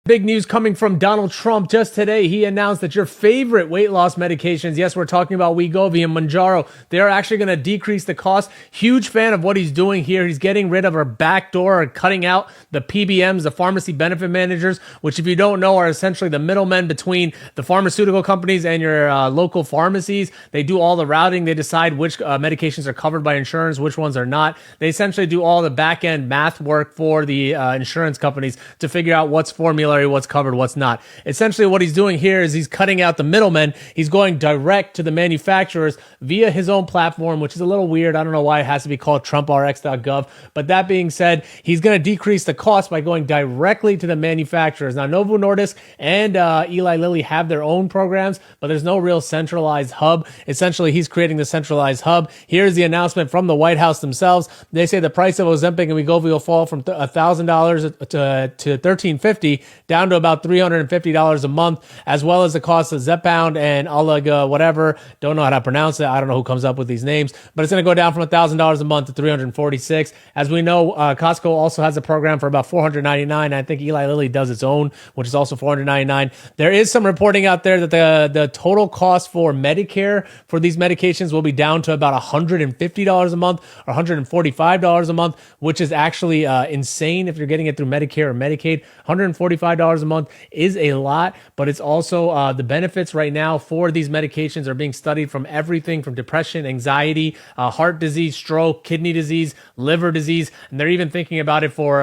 Big news coming from Donald Trump just today. He announced that your favorite weight loss medications, yes, we're talking about Wegovy and Mounjaro, they're actually going to decrease the cost. Huge fan of what he's doing here. He's getting rid of our backdoor and cutting out the PBMs, the pharmacy benefit managers, which if you don't know are essentially the middlemen between the pharmaceutical companies and your local pharmacies. They do all the routing. They decide which medications are covered by insurance, which ones are not. They essentially do all the back-end math work for the insurance companies to figure out what's formulary, what's covered, what's not. Essentially what he's doing here is he's cutting out the middlemen. He's going direct to the manufacturers via his own platform, which is a little weird. I don't know why it has to be called TrumpRx.gov. But that being said, he's going to decrease the cost by going directly to the manufacturers. Now, Novo Nordisk and Eli Lilly have their own programs, but there's no real centralized hub. Essentially, he's creating the centralized hub. Here's the announcement from the White House themselves. They say the price of Ozempic and Wegovy will fall from $1,000 to $1,350 down to about $350 a month, as well as the cost of Zepbound and Olaga, whatever. Don't know how to pronounce it. I don't know who comes up with these names, but it's going to go down from $1,000 a month to $346. As we know, Costco also has a program for about $499. I think Eli Lilly does its own, which is also $499. There is some reporting out there that the total cost for Medicare for these medications will be down to about $150 a month or $145 a month, which is actually insane if you're getting it through Medicare or Medicaid. $145 a month is a lot, but it's also the benefits right now for these medications are being studied from everything from depression, anxiety, heart disease, stroke, kidney disease, liver disease, and they're even thinking about it for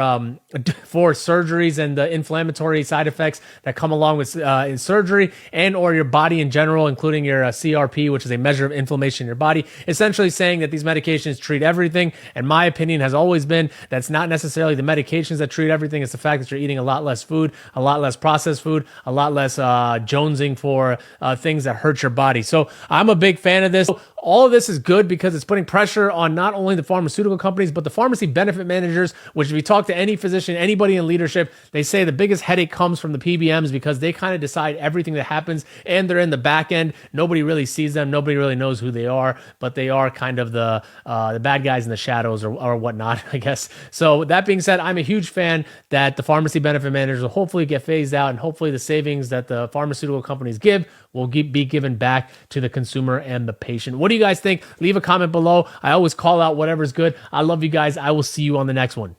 surgeries and the inflammatory side effects that come along with in surgery and or your body in general, including your CRP, which is a measure of inflammation in your body. Essentially saying that these medications treat everything, and my opinion has always been that's not necessarily the medications that treat everything. It's the fact that you're eating a lot less food, a lot less processed food, a lot less jonesing for things that hurt your body. So I'm a big fan of this. All of this is good because it's putting pressure on not only the pharmaceutical companies, but the pharmacy benefit managers, which if you talk to any physician, anybody in leadership, they say the biggest headache comes from the PBMs because they kind of decide everything that happens and they're in the back end. Nobody really sees them. Nobody really knows who they are, but they are kind of the bad guys in the shadows or whatnot, I guess. So that being said, I'm a huge fan that the pharmacy benefit managers will hopefully get phased out and hopefully the savings that the pharmaceutical companies give will be given back to the consumer and the patient. What do you guys think? Leave a comment below. I always call out whatever's good. I love you guys. I will see you on the next one.